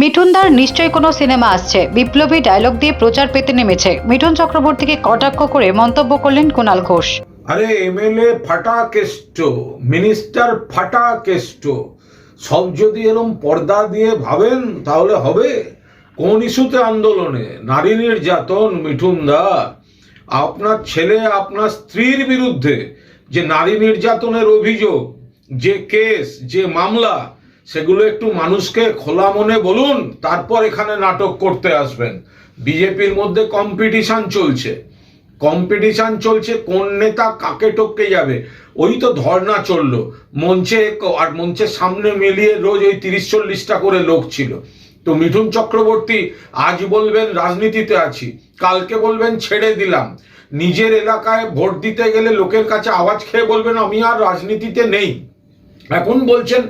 মিঠুনদার নিশ্চয়ই কোনো সিনেমা আসছে, বিপ্লবী ডায়লগ দিয়ে প্রচার পেতে নেমেছে। মিঠুন চক্রবর্তীকে কটাক্ষ করে মন্তব্য করলেন কুণাল ঘোষ। আরে এমএলএ ফাটা কেষ্ট, মিনিস্টার ফাটা কেষ্ট, সব যদি এরম পর্দা দিয়ে ভাবেন তাহলে হবে। কোন ইস্যুতে আন্দোলনে? নারী নির্যাতন। মিঠুন দা, আপনার ছেলে আপনার স্ত্রীর বিরুদ্ধে যে নারী নির্যাতনের অভিযোগ, যে কেস, যে মামলা, সেগুলো একটু মানুষকে খোলা মনে বলুন, তারপর এখানে নাটক করতে আসবেন। বিজেপির মধ্যে কম্পিটিশন চলছে কোন নেতা কাকে টপকে যাবে। ওই তো ধর্না চললো মঞ্চে, আর মঞ্চের সামনে মিলিয়ে রোজ ওই 30-40টা করে লোক ছিল। তো মিঠুন চক্রবর্তী আজ বলবেন রাজনীতিতে আছি, কালকে বলবেন ছেড়ে দিলাম। নিজের এলাকায় ভোট দিতে গেলে লোকের কাছে আওয়াজ খেয়ে বলবেন আমি আর রাজনীতিতে নেই। এখন বলছেন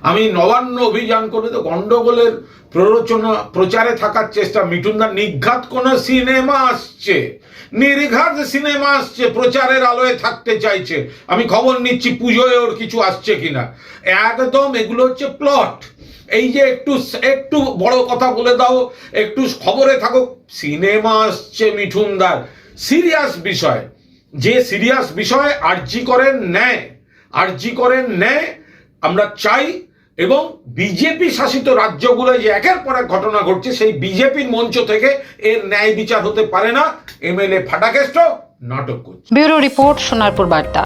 আমি নবান্ন অভিযান করবে। তো গন্ডগোলের প্রচারে থাকার চেষ্টা। মিঠুনদা, নির্ঘাত কোন সিনেমা আসছে, নির্ঘাত সিনেমা আসছে, প্রচারের আলোয় থাকতে চাইছে। আমি খবর নিচ্ছি পুজোয় ওর কিছু আসছে কিনা। একদম এগুলো হচ্ছে প্লট। এই যে একটু বড় কথা বলে দাও, একটু খবরে থাকো, সিনেমা আসছে মিঠুনদার। সিরিয়াস বিষয়, যে সিরিয়াস বিষয় আরজি করেন ন্যায় আমরা চাই। এবং বিজেপি শাসিত রাজ্যগুলোয় যে একের পর এক ঘটনা ঘটছে, সেই বিজেপির মঞ্চ থেকে এর ন্যায় বিচার হতে পারে না। এমএলএ ফাটাকেষ্ট নাটক করছে। ব্যুরো রিপোর্ট, সোনারপুর বার্তা।